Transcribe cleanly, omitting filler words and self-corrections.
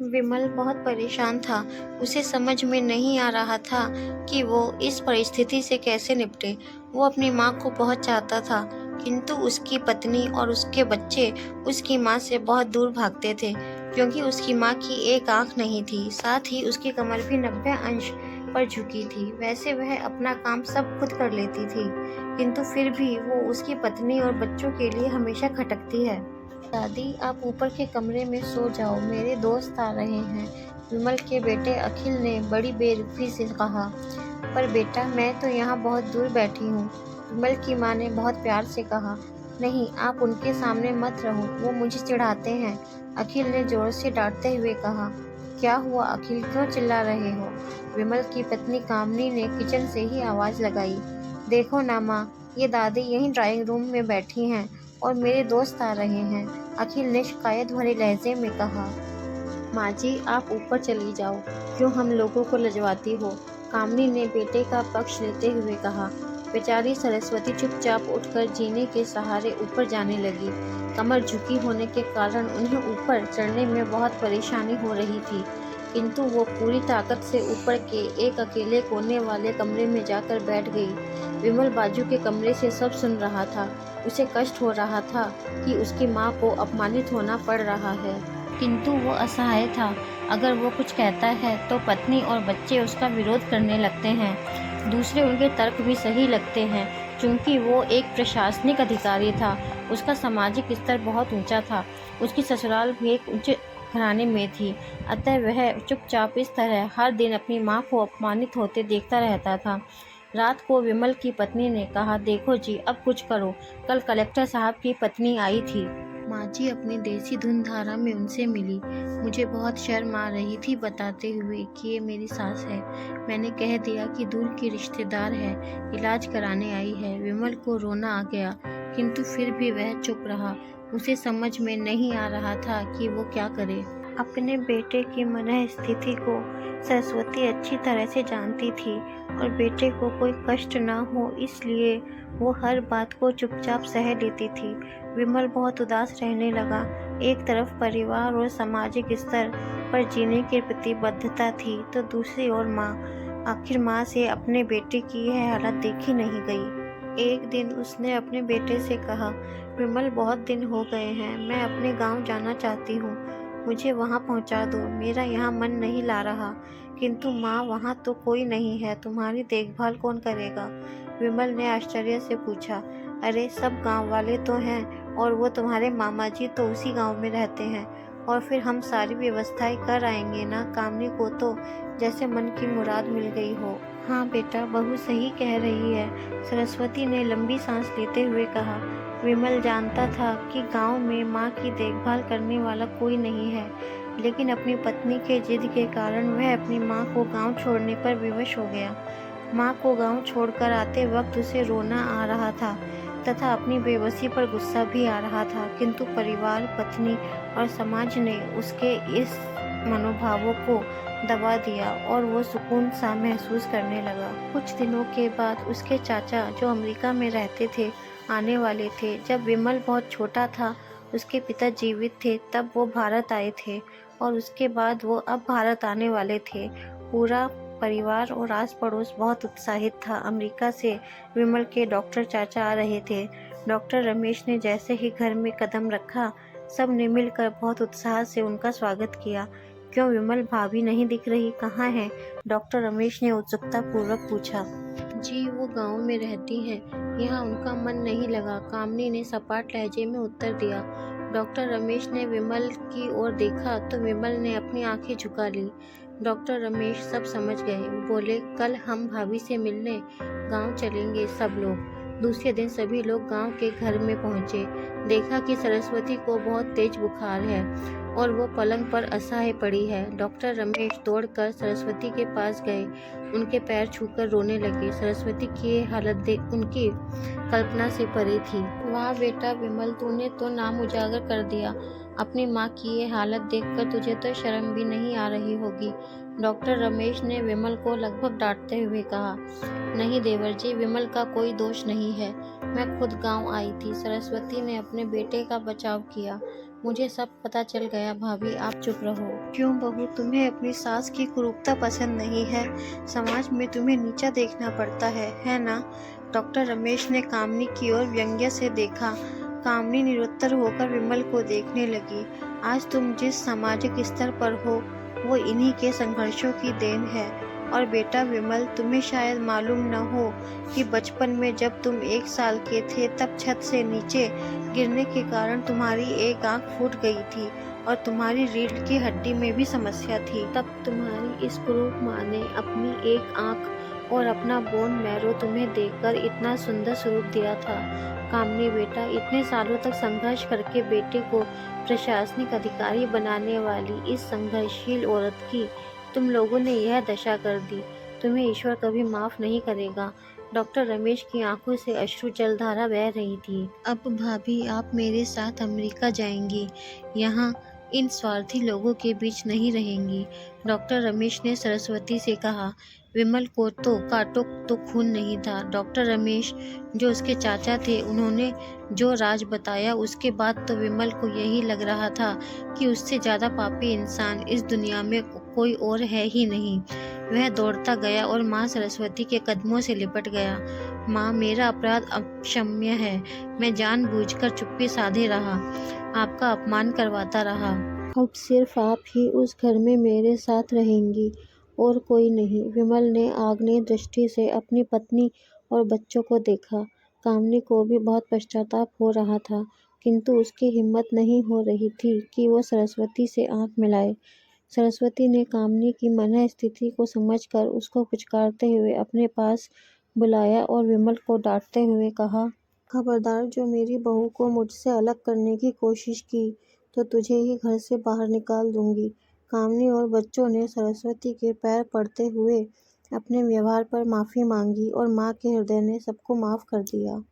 विमल बहुत परेशान था। उसे समझ में नहीं आ रहा था कि वो इस परिस्थिति से कैसे निपटे। वो अपनी माँ को बहुत चाहता था, किंतु उसकी पत्नी और उसके बच्चे उसकी माँ से बहुत दूर भागते थे, क्योंकि उसकी माँ की एक आँख नहीं थी, साथ ही उसकी कमर भी 90 अंश पर झुकी थी। वैसे वह अपना काम सब खुद कर लेती थी, किंतु फिर भी वो उसकी पत्नी और बच्चों के लिए हमेशा खटकती है। दादी, आप ऊपर के कमरे में सो जाओ, मेरे दोस्त आ रहे हैं, विमल के बेटे अखिल ने बड़ी बेरुखी से कहा। पर बेटा, मैं तो यहाँ बहुत दूर बैठी हूँ, विमल की माँ ने बहुत प्यार से कहा। नहीं, आप उनके सामने मत रहो, वो मुझे चिढ़ाते हैं, अखिल ने जोर से डांटते हुए कहा। क्या हुआ अखिल, क्यों चिल्ला रहे हो? विमल की पत्नी कामनी ने किचन से ही आवाज़ लगाई। देखो ना माँ, ये दादी यहीं ड्राइंग रूम में बैठी हैं और मेरे दोस्त आ रहे हैं, अखिल ने शिकायत भरे लहजे में कहा। माँ जी, आप ऊपर चली जाओ, क्यों हम लोगों को लजवाती हो? कामनी ने बेटे का पक्ष लेते हुए कहा। बेचारी सरस्वती चुपचाप उठकर जीने के सहारे ऊपर जाने लगी। कमर झुकी होने के कारण उन्हें ऊपर चढ़ने में बहुत परेशानी हो रही थी, किंतु वो पूरी ताकत से ऊपर के एक अकेले कोने वाले कमरे में जाकर बैठ गई। विमल बाजू के कमरे से सब सुन रहा था। उसे कष्ट हो रहा था कि उसकी माँ को अपमानित होना पड़ रहा है, किंतु वो असहाय था। अगर वो कुछ कहता है तो पत्नी और बच्चे उसका विरोध करने लगते हैं। दूसरे उनके तर्क भी सही लगते हैं, क्योंकि वो एक प्रशासनिक अधिकारी था। उसका सामाजिक स्तर बहुत ऊंचा था। उसकी ससुराल भी एक ऊंचे घराने में थी, अतः वह चुपचाप इस तरह हर दिन अपनी माँ को अपमानित होते देखता रहता था। रात को विमल की पत्नी ने कहा, देखो जी, अब कुछ करो, कल कलेक्टर साहब की पत्नी आई थी। माँ जी अपनी देसी धुन धारा में उनसे मिली। मुझे बहुत शर्म आ रही थी बताते हुए कि ये मेरी सास है। मैंने कह दिया कि दूर की रिश्तेदार है, इलाज कराने आई है। विमल को रोना आ गया, किंतु फिर भी वह चुप रहा। उसे समझ में नहीं आ रहा था कि वो क्या करे। अपने बेटे की मनः स्थिति को सरस्वती अच्छी तरह से जानती थी और बेटे को कोई कष्ट न हो, इसलिए वो हर बात को चुपचाप सह लेती थी। विमल बहुत उदास रहने लगा। एक तरफ परिवार और सामाजिक स्तर पर जीने की प्रतिबद्धता थी, तो दूसरी ओर माँ। आखिर माँ से अपने बेटे की यह हालत देखी नहीं गई। एक दिन उसने अपने बेटे से कहा, विमल, बहुत दिन हो गए हैं, मैं अपने गांव जाना चाहती हूँ, मुझे वहाँ पहुँचा दो, मेरा यहाँ मन नहीं ला रहा। किंतु माँ, वहाँ तो कोई नहीं है, तुम्हारी देखभाल कौन करेगा? विमल ने आश्चर्य से पूछा। अरे, सब गांव वाले तो हैं, और वो तुम्हारे मामा जी तो उसी गांव में रहते हैं, और फिर हम सारी व्यवस्थाएं कर आएंगे ना। कामनी को तो जैसे मन की मुराद मिल गई हो। हाँ बेटा, बहू सही कह रही है, सरस्वती ने लंबी सांस लेते हुए कहा। विमल जानता था कि गांव में माँ की देखभाल करने वाला कोई नहीं है, लेकिन अपनी पत्नी के जिद के कारण वह अपनी माँ को गांव छोड़ने पर विवश हो गया। माँ को गांव छोड़कर आते वक्त उसे रोना आ रहा था तथा अपनी बेबसी पर गुस्सा भी आ रहा था, किंतु परिवार, पत्नी और समाज ने उसके इस मनोभावों को दबा दिया और वो सुकून सा महसूस करने लगा। कुछ दिनों के बाद उसके चाचा, जो अमेरिका में रहते थे, आने वाले थे। जब विमल बहुत छोटा था, उसके पिता जीवित थे, तब वो भारत आए थे, और उसके बाद वो अब भारत आने वाले थे। पूरा परिवार और आस पड़ोस बहुत उत्साहित था। अमेरिका से विमल के डॉक्टर चाचा आ रहे थे। डॉक्टर रमेश ने जैसे ही घर में कदम रखा, सब ने मिलकर बहुत उत्साह से उनका स्वागत किया। क्यों विमल, भाभी नहीं दिख रही, कहाँ है? डॉक्टर रमेश ने उत्सुकता पूर्वक पूछा। जी, वो गांव में रहती हैं, यहाँ उनका मन नहीं लगा, कामनी ने सपाट लहजे में उत्तर दिया। डॉक्टर रमेश ने विमल की ओर देखा तो विमल ने अपनी आंखें झुका ली। डॉक्टर रमेश सब समझ गए। बोले, कल हम भाभी से मिलने गांव चलेंगे सब लोग। दूसरे दिन सभी लोग गांव के घर में पहुंचे। देखा कि सरस्वती को बहुत तेज बुखार है और वो पलंग पर असहाय पड़ी है। डॉक्टर रमेश दौड़कर सरस्वती के पास गए, उनके पैर छूकर रोने लगे। सरस्वती की ये हालत देख उनकी कल्पना से परे थी। वाह बेटा विमल, तूने तो नाम उजागर कर दिया। अपनी माँ की ये हालत देखकर तुझे तो शर्म भी नहीं आ रही होगी। डॉक्टर रमेश ने विमल को लगभग डांटते हुए कहा। नहीं देवर जी, विमल का कोई दोष नहीं है। मैं खुद गांव आई थी। सरस्वती ने अपने बेटे का बचाव किया। मुझे सब पता चल गया। भाभी, आप चुप रहो। क्यों बहू, तुम्हें अपनी सास की कुरूपता पसंद नहीं है? समाज में तुम्हें नीचा देखना पड़ता है ना? डॉक्टर रमेश ने कामनी की ओर व्यंग्य से देखा। कामनी निरुत्तर होकर विमल को देखने लगी। आज तुम जिस सामाजिक स्तर पर हो वो इन्हीं के संघर्षों की देन है। और बेटा विमल, तुम्हें शायद मालूम न हो कि बचपन में जब तुम 1 साल के थे तब छत से नीचे गिरने के कारण तुम्हारी एक आंख फूट गई थी और तुम्हारी रीढ़ की हड्डी में भी समस्या थी। तब तुम्हारी इस कुरूप माँ ने अपनी एक आंख और अपना बोन मैरो तुम्हें देकर इतना सुंदर स्वरूप दिया था। कामनी बेटा, इतने सालों तक संघर्ष करके बेटे को प्रशासनिक अधिकारी बनाने वाली इस संघर्षशील औरत की तुम लोगों ने यह दशा कर दी। तुम्हें ईश्वर कभी माफ नहीं करेगा। डॉक्टर रमेश की आंखों से अश्रु जलधारा बह रही थी। अब भाभी, आप मेरे साथ अमेरिका जाएंगी। यहाँ इन स्वार्थी लोगों के बीच नहीं रहेंगी। डॉक्टर रमेश ने सरस्वती से कहा। विमल को तो काटो तो खून नहीं था। डॉक्टर रमेश जो उसके चाचा थे, उन्होंने जो राज बताया उसके बाद तो विमल को यही लग रहा था कि उससे ज्यादा पापी इंसान इस दुनिया में कोई और है ही नहीं। वह दौड़ता गया और माँ सरस्वती के कदमों से लिपट गया। माँ, मेरा अपराध अक्षम्य है। मैं जानबूझकर चुप्पी साधे रहा, आपका अपमान करवाता रहा। अब सिर्फ आप ही उस घर में मेरे साथ रहेंगी और कोई नहीं। विमल ने आग्नेय दृष्टि से अपनी पत्नी और बच्चों को देखा। कामनी को भी बहुत पश्चाताप हो रहा था, किंतु उसकी हिम्मत नहीं हो रही थी कि वो सरस्वती से आंख मिलाए। सरस्वती ने कामनी की मनः स्थिति को समझकर उसको पुचकारते हुए अपने पास बुलाया और विमल को डांटते हुए कहा। खबरदार, जो मेरी बहू को मुझसे अलग करने की कोशिश की तो तुझे ही घर से बाहर निकाल दूंगी। कामनी और बच्चों ने सरस्वती के पैर पड़ते हुए अपने व्यवहार पर माफी मांगी और माँ के हृदय ने सबको माफ कर दिया।